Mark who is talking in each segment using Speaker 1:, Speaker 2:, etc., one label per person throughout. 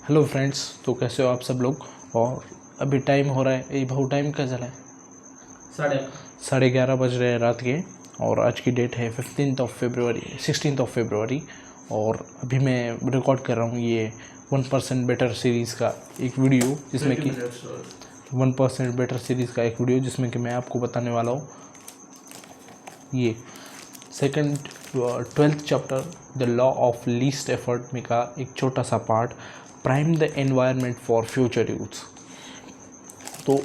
Speaker 1: Hello friends, तो कैसे हो आप सब लोग। और अभी टाइम हो रहा है, ये बहुत टाइम का चला है, 11:30 बज रहे हैं रात के। और आज की डेट है 16 फरवरी। और अभी मैं रिकॉर्ड कर रहा हूँ ये 1% बेटर सीरीज़ का एक वीडियो, जिसमें कि 1% बेटर सीरीज़ का एक वीडियो जिसमें कि मैं आपको बताने वाला हूँ ये second 12th chapter the law of least effort में का एक छोटा सा part, prime the environment for future youths. तो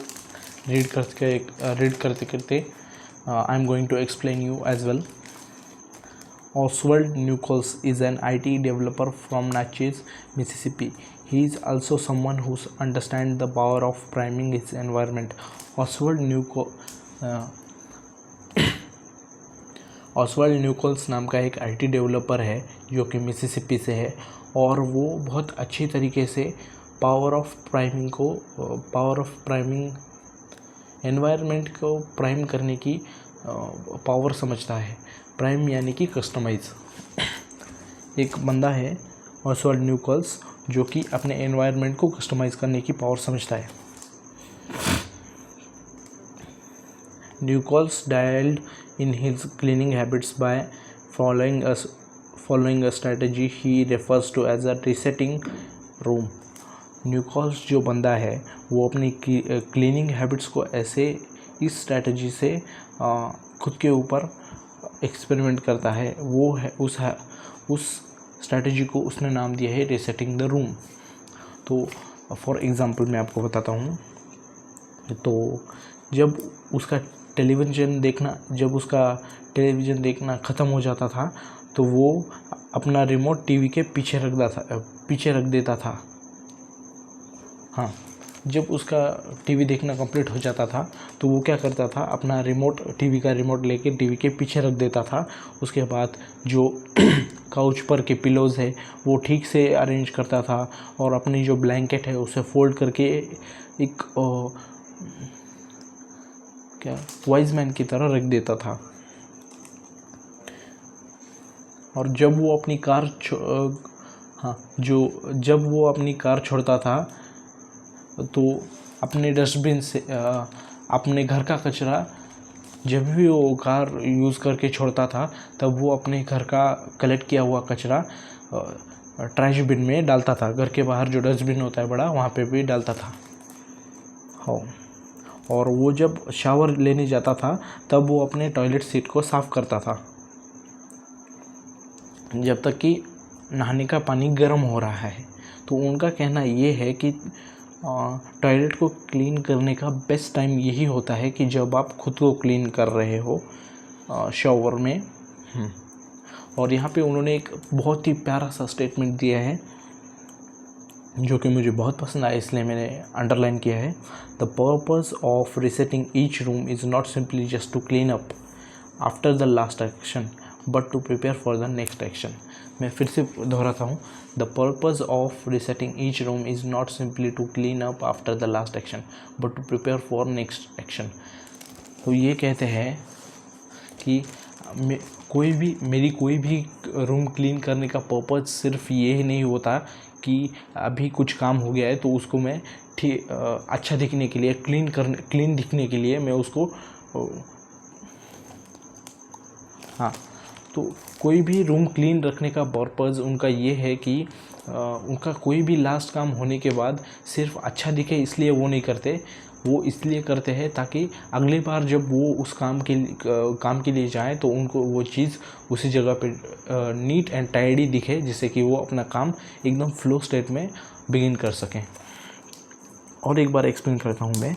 Speaker 1: रीड करते करते I am going to explain you as well. Oswald Nichols is an IT developer from Natchez, Mississippi. He is also someone who understands the power of priming his environment. Oswald Nichols नाम का एक IT developer है जो कि Mississippi से है, और वो बहुत अच्छी तरीके से पावर ऑफ प्राइमिंग एनवायरनमेंट को प्राइम करने की पावर समझता है। प्राइम यानी कि कस्टमाइज। एक बंदा है ऑसवर्ल्ड न्यूकोल्स जो कि अपने एनवायरनमेंट को कस्टमाइज करने की पावर समझता है। Nichols dialed in his cleaning habits by following a strategy he refers to as a resetting room. न्यूकॉल्स जो बंदा है वो अपनी क्लीनिंग हैबिट्स को ऐसे इस स्ट्रैटेजी से खुद के ऊपर एक्सपेरिमेंट करता है। वो है उस स्ट्रैटेजी को उसने नाम दिया है रीसेटिंग द रूम। तो फॉर एग्ज़ाम्पल मैं आपको बताता हूँ। तो जब उसका टेलीविज़न देखना ख़त्म हो जाता था तो वो अपना रिमोट टीवी के पीछे रख देता था। हाँ, जब उसका टीवी देखना कंप्लीट हो जाता था तो वो क्या करता था, अपना टीवी का रिमोट लेके टीवी के पीछे रख देता था। उसके बाद जो काउच पर के पिलोज़ है वो ठीक से अरेंज करता था, और अपनी जो ब्लैंकेट है उसे फोल्ड करके एक वाइज मैन की तरह रख देता था। और जब वो अपनी कार छोड़ता था तो अपने डस्टबिन से अपने घर का कचरा, जब भी वो कार यूज़ करके छोड़ता था तब वो अपने घर का कलेक्ट किया हुआ कचरा ट्रैश बिन में डालता था। घर के बाहर जो डस्टबिन होता है बड़ा, वहाँ पे भी डालता था। हाँ, और वो जब शावर लेने जाता था तब वो अपने टॉयलेट सीट को साफ़ करता था जब तक कि नहाने का पानी गर्म हो रहा है। तो उनका कहना ये है कि टॉयलेट को क्लीन करने का बेस्ट टाइम यही होता है कि जब आप खुद को क्लीन कर रहे हो शावर में। और यहाँ पे उन्होंने एक बहुत ही प्यारा सा स्टेटमेंट दिया है जो कि मुझे बहुत पसंद आया, इसलिए मैंने अंडरलाइन किया है। The purpose of resetting each room is not simply just to clean up after the last action but to prepare for the next action. मैं फिर से दोहराता हूँ, the purpose of resetting each room is not simply to clean up after the last action but to prepare for next action. तो ये कहते हैं कि मेरी कोई भी रूम क्लीन करने का पर्पस सिर्फ ये ही नहीं होता कि अभी कुछ काम हो गया है तो उसको मैं अच्छा दिखने के लिए, क्लीन दिखने के लिए मैं उसको तो कोई भी रूम क्लीन रखने का पर्पस उनका ये है कि उनका कोई भी लास्ट काम होने के बाद सिर्फ अच्छा दिखे इसलिए वो नहीं करते। वो इसलिए करते हैं ताकि अगली बार जब वो उस काम के लिए जाएं तो उनको वो चीज़ उसी जगह पे नीट एंड टाइडी दिखे, जिससे कि वो अपना काम एकदम फ्लो स्टेट में बिगिन कर सकें। और एक बार एक्सप्लेन करता हूँ मैं।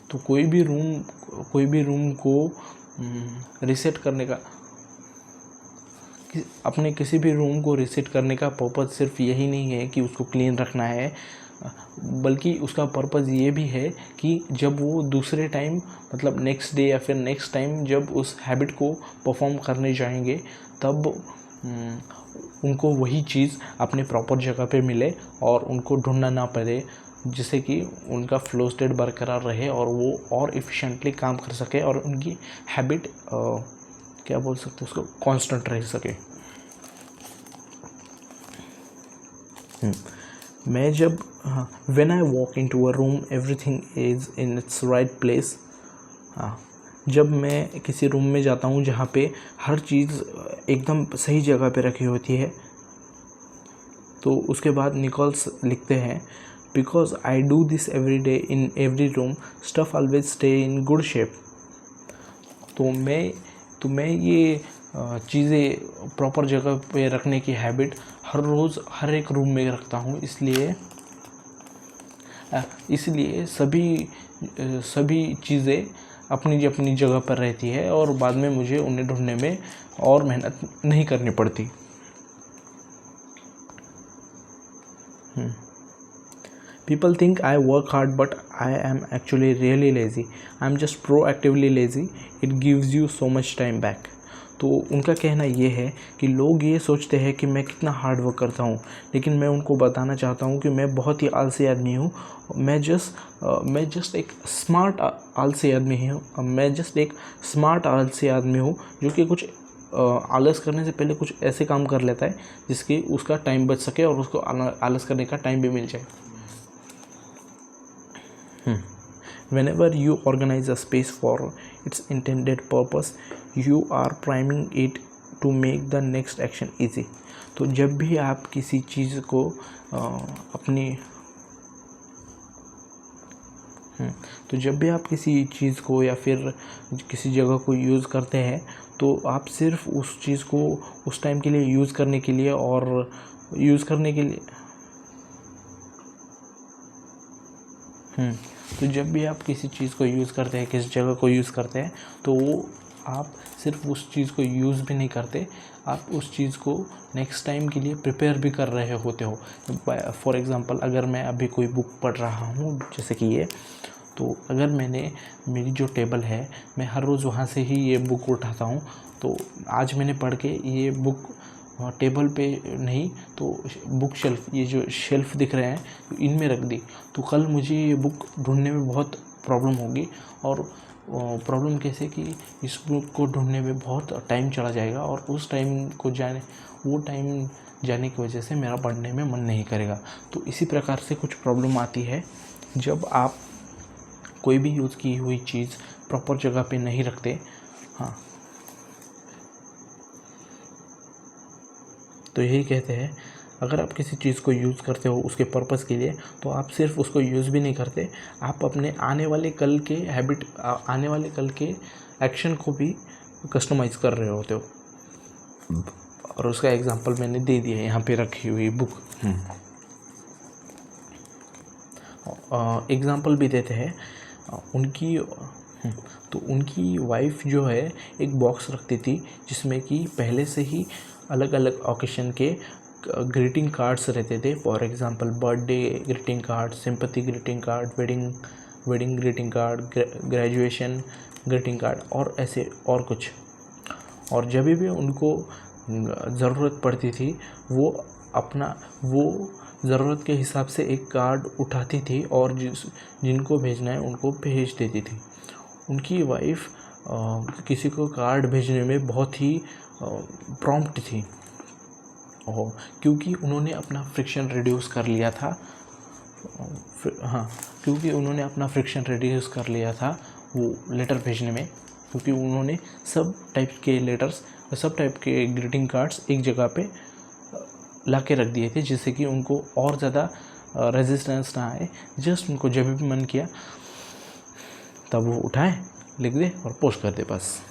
Speaker 1: तो कोई भी रूम को रीसेट करने का, अपने किसी भी रूम को रीसेट करने का पर्पज़ सिर्फ यही नहीं है कि उसको क्लीन रखना है, बल्कि उसका पर्पज़ ये भी है कि जब वो दूसरे टाइम, मतलब नेक्स्ट डे या फिर नेक्स्ट टाइम जब उस हैबिट को परफॉर्म करने जाएंगे तब उनको वही चीज़ अपने प्रॉपर जगह पे मिले और उनको ढूंढना ना पड़े, जिससे कि उनका फ्लो स्टेट बरकरार रहे और वो और एफिशिएंटली काम कर सके और उनकी हैबिट क्या बोल सकते हैं उसको, कांस्टेंट रह सके। मैं जब when I walk into a room everything is in its right place. जब मैं किसी रूम में जाता हूँ जहाँ पे हर चीज़ एकदम सही जगह पे रखी होती है, तो उसके बाद निकोल्स लिखते हैं, because I do this every day in every room stuff always stay in good shape. तो मैं ये चीज़ें प्रॉपर जगह पे रखने की हैबिट हर रोज़ हर एक रूम में रखता हूँ, इसलिए सभी चीज़ें अपनी अपनी जगह पर रहती है और बाद में मुझे उन्हें ढूंढने में और मेहनत नहीं करनी पड़ती। People think I work hard, but I am actually really lazy. I'm just proactively lazy. It gives you so much time back. तो उनका कहना ये है कि लोग ये सोचते हैं कि मैं कितना हार्ड वर्क करता हूँ, लेकिन मैं उनको बताना चाहता हूँ कि मैं बहुत ही आलसी आदमी हूँ। मैं जस्ट एक स्मार्ट आलसी आदमी हूँ। मैं जस्ट एक स्मार्ट आलसी आदमी हूँ जो कि कुछ आलस करने से पहले कुछ ऐसे काम कर लेता है जिसकी उसका टाइम बच सके और उसको आलस करने का टाइम भी मिल जाए। Whenever you organize a space for its intended purpose, you are priming it to make the next action easy. तो जब भी आप किसी चीज़ को किसी चीज़ को या फिर किसी जगह को यूज़ करते हैं, तो आप सिर्फ उस चीज़ को उस टाइम के लिए यूज़ करने के लिए तो जब भी आप किसी चीज़ को यूज़ करते हैं, किसी जगह को यूज़ करते हैं, तो वो आप सिर्फ उस चीज़ को यूज़ भी नहीं करते, आप उस चीज़ को नेक्स्ट टाइम के लिए प्रिपेयर भी कर रहे होते हो। फॉर एग्ज़ाम्पल, अगर मैं अभी कोई बुक पढ़ रहा हूँ जैसे कि ये, तो अगर मेरी जो टेबल है, मैं हर रोज़ वहाँ से ही ये बुक उठाता हूँ, तो आज मैंने पढ़ के ये बुक टेबल पे नहीं तो बुक शेल्फ, ये जो शेल्फ दिख रहे हैं इनमें रख दी, तो कल मुझे ये बुक ढूंढने में बहुत प्रॉब्लम होगी। और प्रॉब्लम कैसे कि इस बुक को ढूंढने में बहुत टाइम चला जाएगा और उस टाइम जाने की वजह से मेरा पढ़ने में मन नहीं करेगा। तो इसी प्रकार से कुछ प्रॉब्लम आती है जब आप कोई भी यूज़ की हुई चीज़ प्रॉपर जगह पे नहीं रखते। तो यही कहते हैं, अगर आप किसी चीज़ को यूज़ करते हो उसके पर्पस के लिए, तो आप सिर्फ उसको यूज़ भी नहीं करते, आप अपने आने वाले कल के एक्शन को भी कस्टमाइज़ कर रहे होते हो। और उसका एग्जांपल मैंने दे दिया है यहाँ पे रखी हुई बुक। एग्जांपल भी देते हैं उनकी वाइफ जो है एक बॉक्स रखती थी जिसमें कि पहले से ही अलग अलग ओकेशन के ग्रीटिंग कार्ड्स रहते थे। For example birthday greeting card, sympathy greeting card, wedding greeting card, graduation greeting card और ऐसे और कुछ। और जब भी उनको ज़रूरत पड़ती थी वो ज़रूरत के हिसाब से एक कार्ड उठाती थी और जिनको भेजना है उनको भेज देती थी। उनकी वाइफ किसी को कार्ड भेजने में बहुत ही प्रॉम्प्ट थी, क्योंकि उन्होंने अपना फ्रिक्शन रिड्यूस कर लिया था। वो लेटर भेजने में, क्योंकि उन्होंने सब टाइप के ग्रीटिंग कार्ड्स एक जगह पे ला के रख दिए थे, जिससे कि उनको और ज़्यादा रेजिस्टेंस ना आए। जस्ट उनको जब भी मन किया तब वो उठाए, लिख दे और पोस्ट कर दे बस।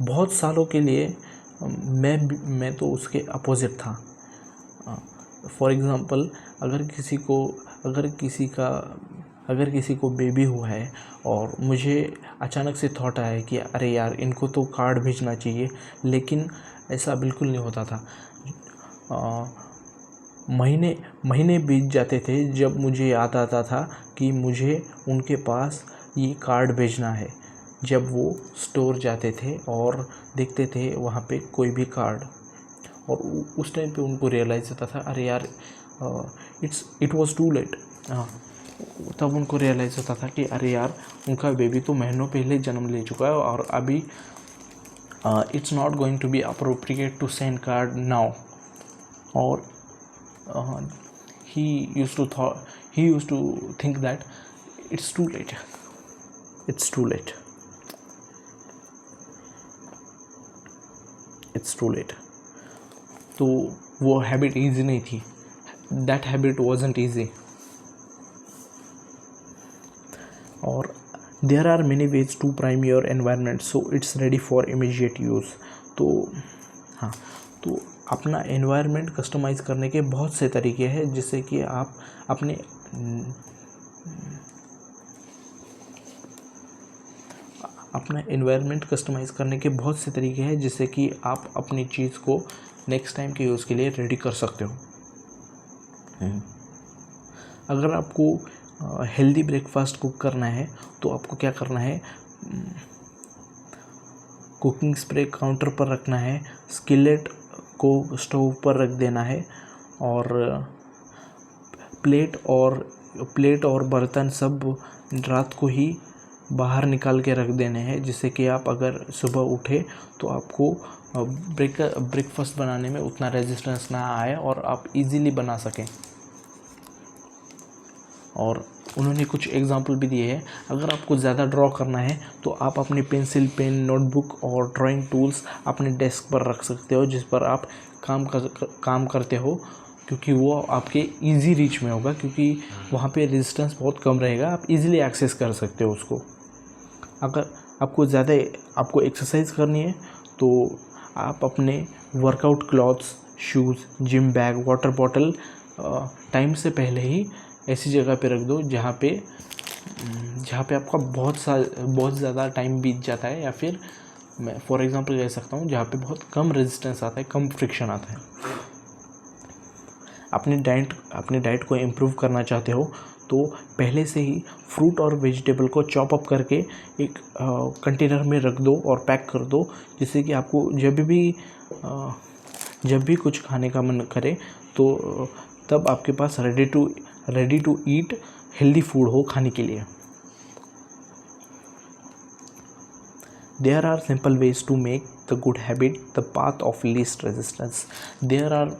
Speaker 1: बहुत सालों के लिए मैं तो उसके अपोजिट था। फॉर एग्ज़ाम्पल, अगर किसी को बेबी हुआ है और मुझे अचानक से थॉट आया कि अरे यार इनको तो कार्ड भेजना चाहिए, लेकिन ऐसा बिल्कुल नहीं होता था। महीने बीत जाते थे जब मुझे याद आता था कि मुझे उनके पास ये कार्ड भेजना है। जब वो स्टोर जाते थे और देखते थे वहाँ पे कोई भी कार्ड, और उस टाइम पे उनको रियलाइज़ होता था अरे यार इट वॉज़ टू लेट। तब उनको रियलाइज़ होता था कि अरे यार, उनका बेबी तो महीनों पहले जन्म ले चुका है और अभी it's not going to be appropriate to send card now. Or he used to think that it's too late. It's too late. It's too late. तो वो हैबिट ईजी नहीं थी. That habit wasn't easy. और there are many ways to prime your environment so it's ready for immediate use. तो हाँ, तो अपना environment customise करने के बहुत से तरीके हैं, जिससे कि आप अपने एनवायरनमेंट कस्टमाइज़ करने के बहुत से तरीके हैं जिससे कि आप अपनी चीज़ को नेक्स्ट टाइम के यूज़ के लिए रेडी कर सकते हो. अगर आपको हेल्दी ब्रेकफास्ट कुक करना है तो आपको क्या करना है, कुकिंग स्प्रे काउंटर पर रखना है, स्किलेट को स्टोव पर रख देना है और प्लेट और बर्तन सब रात को ही बाहर निकाल के रख देने हैं, जिससे कि आप अगर सुबह उठे तो आपको ब्रेकफास्ट बनाने में उतना रेजिस्टेंस ना आए और आप इजीली बना सकें. और उन्होंने कुछ एग्जाम्पल भी दिए हैं. अगर आपको ज़्यादा ड्रॉ करना है तो आप अपनी पेंसिल, पेन, नोटबुक और ड्राइंग टूल्स अपने डेस्क पर रख सकते हो, जिस पर आप काम करते हो, क्योंकि वो आपके इजी रीच में होगा, क्योंकि वहाँ पे रेजिस्टेंस बहुत कम रहेगा, आप इजीली एक्सेस कर सकते हो उसको. अगर आपको एक्सरसाइज करनी है तो आप अपने workout clothes, shoes, gym bag, water bottle time से पहले ही ऐसी जगह पे रख दो जहाँ पे आपका बहुत ज़्यादा टाइम बीत जाता है, या फिर मैं फॉर एग्जांपल कह सकता हूँ जहाँ पे बहुत कम रेजिस्टेंस आता है, कम फ्रिक्शन आता है. अपनी डाइट को इम्प्रूव करना चाहते हो तो पहले से ही फ्रूट और वेजिटेबल को चॉप अप करके एक कंटेनर में रख दो और पैक कर दो, जिससे कि आपको जब भी कुछ खाने का मन करे तो तब आपके पास ready to eat healthy food हो खाने के लिए. There are simple ways to make the good habit the path of least resistance. There are,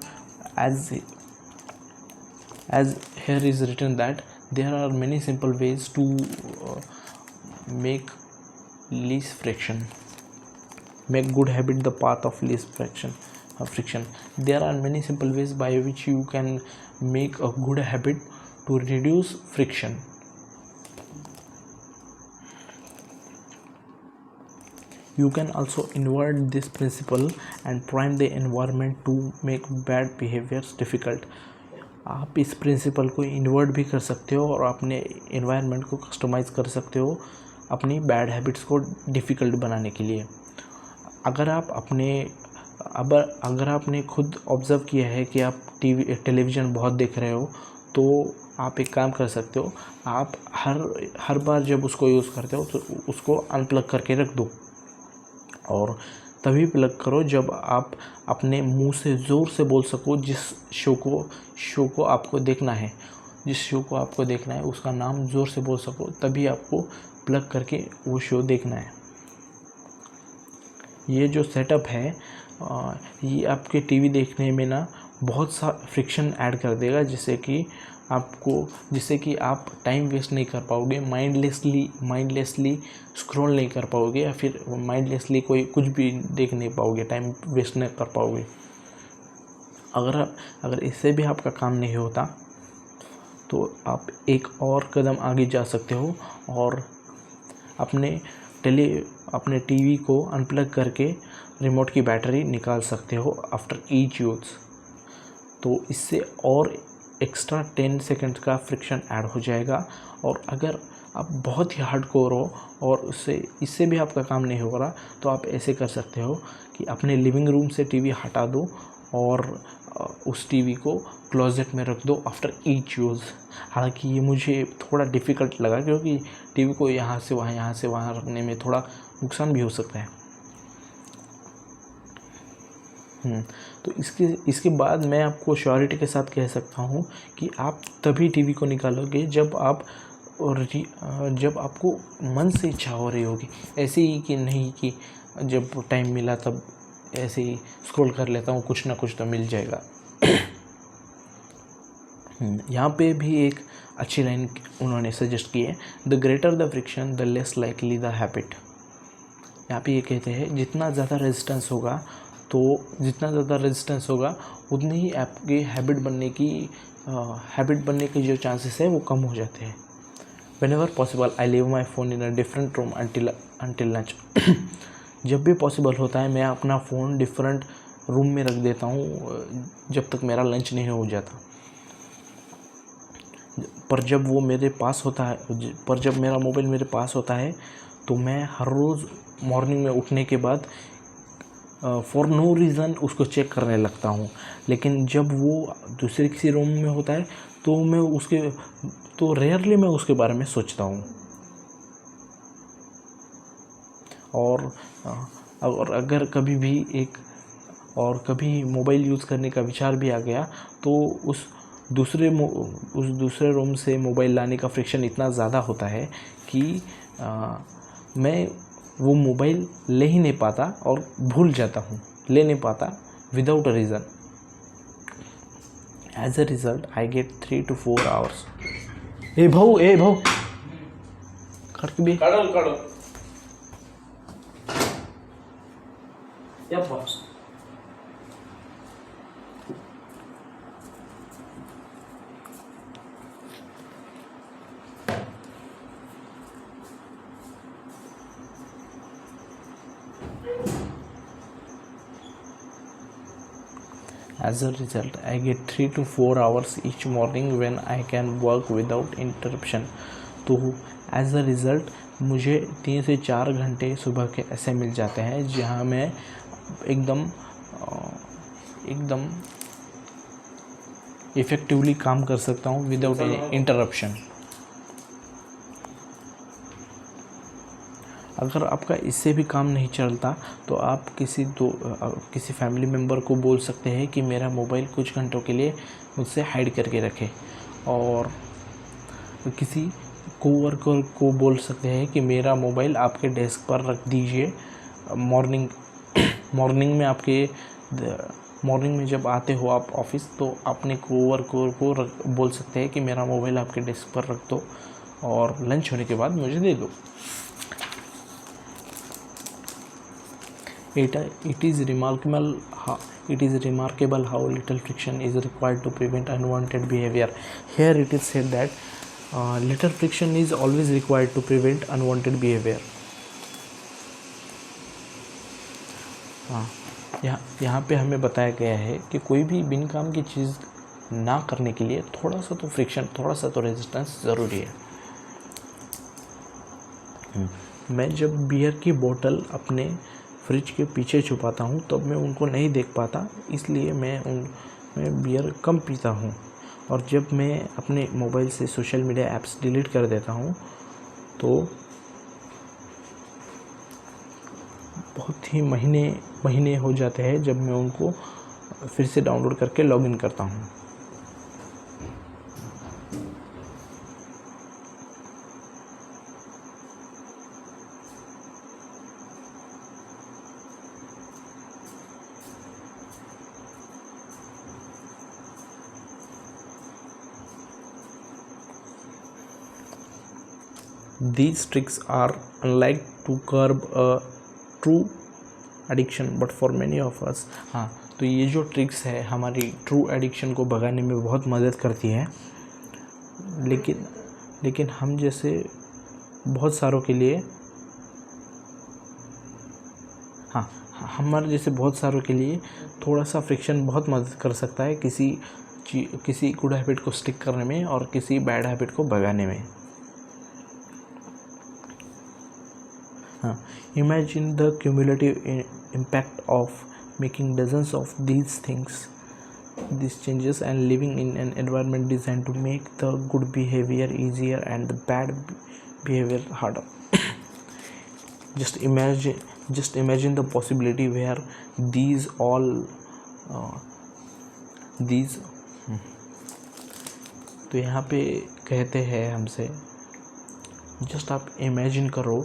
Speaker 1: as here is written, that there are many simple ways to make good habit the path of least friction. There are many simple ways by which you can make a good habit to reduce friction. You can also invert this principle and prime the environment to make bad behaviors difficult. आप इस principal को invert भी कर सकते हो और अपने environment को कस्टमाइज़ कर सकते हो अपनी बैड हैबिट्स को डिफ़िकल्ट बनाने के लिए. अगर आपने खुद ऑब्ज़र्व किया है कि आप टेलीविज़न बहुत देख रहे हो, तो आप एक काम कर सकते हो, आप हर बार जब उसको यूज़ करते हो तो उसको अनप्लग करके रख दो, और तभी प्लग करो जब आप अपने मुंह से ज़ोर से बोल सको जिस शो को आपको देखना है, उसका नाम ज़ोर से बोल सको, तभी आपको प्लग करके वो शो देखना है. ये जो सेटअप है ये आपके टीवी देखने में ना बहुत सा फ्रिक्शन ऐड कर देगा, जिससे कि आप टाइम वेस्ट नहीं कर पाओगे, माइंडलेसली स्क्रॉल नहीं कर पाओगे, या फिर माइंडलेसली कुछ भी देख नहीं पाओगे, टाइम वेस्ट नहीं कर पाओगे. अगर इससे भी आपका काम नहीं होता तो आप एक और कदम आगे जा सकते हो और अपने टीवी को अनप्लग करके रिमोट की बैटरी निकाल सकते हो आफ्टर ईच यूज़. तो इससे और एक्स्ट्रा 10 सेकंड का फ्रिक्शन ऐड हो जाएगा. और अगर आप बहुत ही हार्डकोर हो और इससे भी आपका काम नहीं हो रहा, तो आप ऐसे कर सकते हो कि अपने लिविंग रूम से टीवी हटा दो और उस टीवी को क्लोजेट में रख दो आफ्टर ईच यूज़. हालांकि ये मुझे थोड़ा डिफ़िकल्ट लगा, क्योंकि टीवी को यहाँ से वहाँ रखने में थोड़ा नुकसान भी हो सकता है. तो इसके बाद मैं आपको श्योरिटी के साथ कह सकता हूँ कि आप तभी टीवी को निकालोगे जब आप और जब आपको मन से इच्छा हो रही होगी, ऐसे ही कि नहीं कि जब टाइम मिला तब ऐसे ही स्क्रॉल कर लेता हूँ, कुछ ना कुछ तो मिल जाएगा। यहाँ पे भी एक अच्छी लाइन उन्होंने सजेस्ट की है, the greater the friction the less likely the habit. यहाँ पे ये कहते हैं जितना ज़्यादा रेजिस्टेंस होगा उतनी ही आपकी हैबिट बनने की जो चांसेस है वो कम हो जाते हैं। Whenever possible, I leave my phone in a different room until lunch. जब भी पॉसिबल होता है मैं अपना फ़ोन डिफरेंट रूम में रख देता हूँ जब तक मेरा लंच नहीं हो जाता। पर जब मेरा मोबाइल मेरे पास होता है तो मैं हर रोज़ मॉर्निंग में उठने के बाद फॉर नो रीज़न उसको चेक करने लगता हूँ। लेकिन जब वो दूसरे किसी रूम में होता है तो रेयरली मैं उसके बारे में सोचता हूँ। और अगर कभी मोबाइल यूज़ करने का विचार भी आ गया तो उस दूसरे रूम से मोबाइल लाने का फ्रिक्शन इतना ज़्यादा होता है कि मैं वो मोबाइल ले ही नहीं पाता और भूल जाता हूँ, ले नहीं पाता without a reason. As a result I get 3 to 4 hours। ए भाऊ काट भी काढो यप्पा। As a result, I get 3 to 4 hours each morning when I can work without interruption। तो एज अ रिज़ल्ट मुझे 3 से 4 घंटे सुबह के ऐसे मिल जाते हैं जहाँ मैं एकदम इफ़ेक्टिवली काम कर सकता हूँ विदाउट एनी इंटरप्शन। अगर आपका इससे भी काम नहीं चलता तो आप किसी फैमिली मेम्बर को बोल सकते हैं कि मेरा मोबाइल कुछ घंटों के लिए मुझसे हाइड करके रखे, और किसी कोवर्कर को बोल सकते हैं कि मेरा मोबाइल आपके डेस्क पर रख दीजिए। मॉर्निंग में जब आते हो आप ऑफिस तो अपने कोवर्कर को बोल सकते हैं कि मेरा मोबाइल आपके डेस्क पर रख दो और लंच होने के बाद मुझे दे दो। It is remarkable how little friction is required to prevent unwanted behavior. Here it is said that little friction is always required to prevent unwanted behavior. यहाँ पे हमें बताया गया है कि कोई भी बिन काम की चीज़ ना करने के लिए थोड़ा सा तो फ्रिक्शन, थोड़ा सा तो रेजिस्टेंस ज़रूरी है। मैं जब बियर की बोतल अपने फ्रिज के पीछे छुपाता हूँ तब मैं उनको नहीं देख पाता, इसलिए मैं बियर कम पीता हूँ। और जब मैं अपने मोबाइल से सोशल मीडिया ऐप्स डिलीट कर देता हूँ तो बहुत ही महीने हो जाते हैं जब मैं उनको फिर से डाउनलोड करके लॉगिन करता हूँ। These tricks are unlike to curb a true addiction, but for many of us, हाँ, तो ये जो ट्रिक्स है हमारी ट्रू एडिक्शन को भगाने में बहुत मदद करती है, लेकिन हम जैसे बहुत सारों के लिए, हाँ, हमारे जैसे बहुत सारों के लिए थोड़ा सा फ्रिक्शन बहुत मदद कर सकता है किसी गुड हैबिट को स्टिक करने में और किसी बैड हैबिट को भगाने में। Imagine the cumulative impact of making dozens of these changes and living in an environment designed to make the good behavior easier and the bad behavior harder. Just imagine the possibility where तो यहाँ पे कहते हैं हमसे just आप imagine करो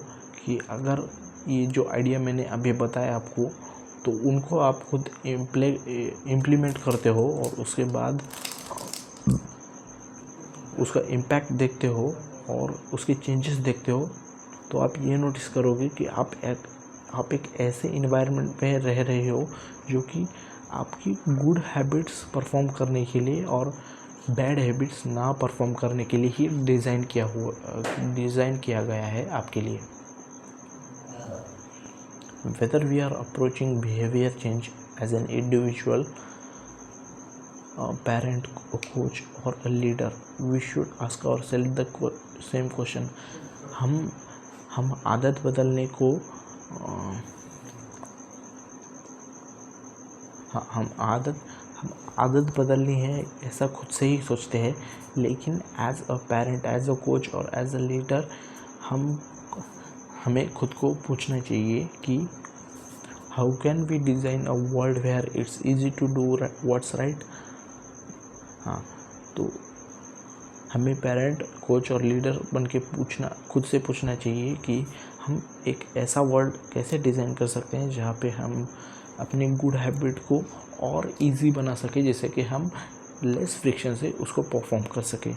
Speaker 1: कि अगर ये जो आइडिया मैंने अभी बताया आपको, तो उनको आप खुद इम्प्लीमेंट करते हो और उसके बाद उसका इम्पैक्ट देखते हो और उसके चेंजेस देखते हो, तो आप ये नोटिस करोगे कि आप एक ऐसे इन्वायरमेंट में रह रहे हो जो कि आपकी गुड हैबिट्स परफॉर्म करने के लिए और बैड हैबिट्स ना परफॉर्म करने के लिए ही डिज़ाइन किया गया है आपके लिए. Whether we are approaching behavior change as an individual, a parent, a coach or a leader, we should ask ourselves the same question. हम आदत बदलने को हम आदत बदलनी है ऐसा खुद से ही सोचते हैं, लेकिन as a parent, as a coach और एज अ लीडर हमें खुद को पूछना चाहिए कि how can we design a world where it's easy to do what's right. हाँ, तो हमें पेरेंट, कोच और लीडर बन के खुद से पूछना चाहिए कि हम एक ऐसा वर्ल्ड कैसे डिज़ाइन कर सकते हैं जहाँ पे हम अपने गुड हैबिट को और इजी बना सके, जैसे कि हम लेस फ्रिक्शन से उसको परफॉर्म कर सकें.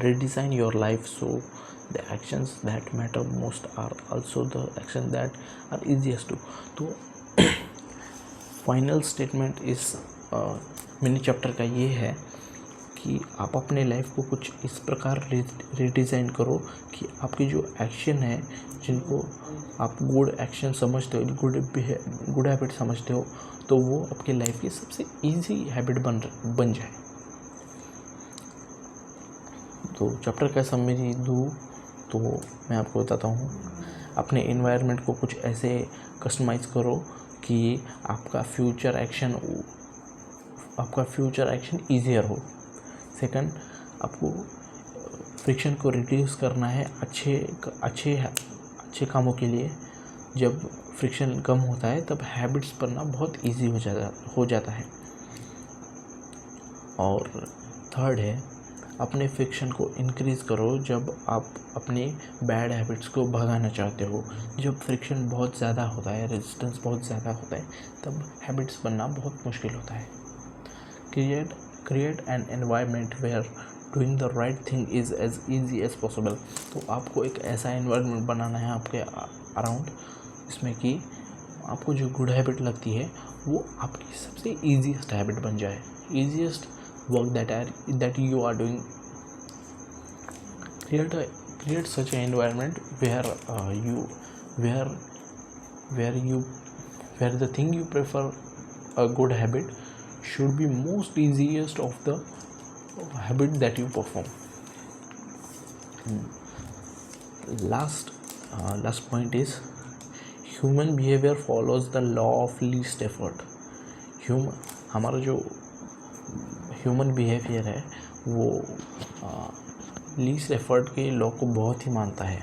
Speaker 1: Redesign your life so the actions that matter most are also the actions that are easiest to. तो फाइनल स्टेटमेंट इस मिनी चैप्टर का ये है कि आप अपने लाइफ को कुछ इस प्रकार रिडिज़ाइन करो कि आपके जो एक्शन है, जिनको आप गुड एक्शन समझते हो, गुड हैबिट समझते हो, तो वो आपके लाइफ की सबसे इजी हैबिट बन जाए. तो चैप्टर का समरी दूँ तो मैं आपको बताता हूँ, अपने इन्वायरमेंट को कुछ ऐसे कस्टमाइज़ करो कि आपका फ्यूचर एक्शन ईजियर हो. सेकंड, आपको फ्रिक्शन को रिड्यूस करना है अच्छे कामों के लिए. जब फ्रिक्शन कम होता है तब हैबिट्स बनना बहुत ईजी हो जाता है. और थर्ड है, अपने फ्रिक्शन को इंक्रीज़ करो जब आप अपने बैड हैबिट्स को भगाना चाहते हो. जब फ्रिक्शन बहुत ज़्यादा होता है, रेजिस्टेंस बहुत ज़्यादा होता है, तब हैबिट्स बनना बहुत मुश्किल होता है. Create an environment where doing the right thing is as easy as possible. तो आपको एक ऐसा एनवायरनमेंट बनाना है आपके अराउंड, इसमें कि आपको जो गुड हैबिट लगती है वो आपकी सबसे ईजीएस्ट हैबिट बन जाए. Easiest work that you are doing. Create such an environment where the thing you prefer, a good habit, should be most easiest of the habit that you perform. Last point is, human behavior follows the law of least effort. हमारा जो human behaviour है वो least effort के law को बहुत ही मानता है.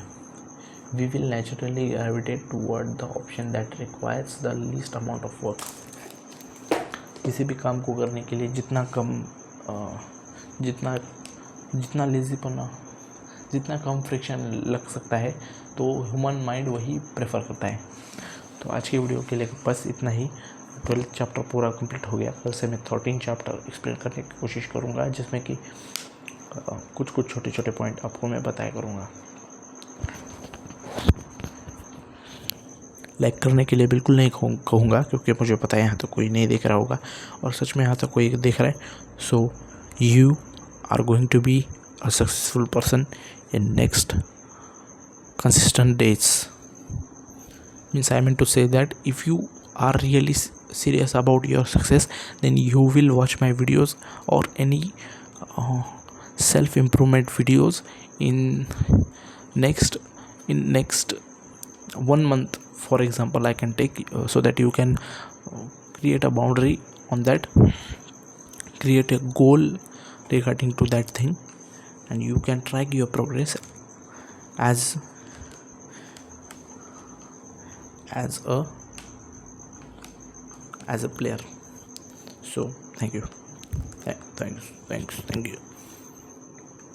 Speaker 1: We will naturally gravitate toward the option that requires the least amount of work. किसी भी काम को करने के लिए जितना लेजीपना, जितना कम फ्रिक्शन लग सकता है, तो ह्यूमन माइंड वही प्रेफर करता है. तो आज की वीडियो के लिए बस इतना ही. 12th चैप्टर पूरा कंप्लीट हो गया. कल से मैं 13 चैप्टर एक्सप्लेन करने की कोशिश करूँगा, जिसमें कि कुछ छोटे पॉइंट आपको मैं बताया करूँगा. लाइक करने के लिए बिल्कुल नहीं कहूँगा, क्योंकि मुझे पता है यहाँ तक कोई नहीं देख रहा होगा, और सच में यहाँ तक कोई देख रहा है. So you are going to be a successful person in next consistent days. Means I meant to say that if you are really serious about your success, then you will watch my videos or any self improvement videos in next 1 month. For example, I can take so that you can create a boundary on that, create a goal regarding to that thing, and you can track your progress as a player. So thank you. Thanks.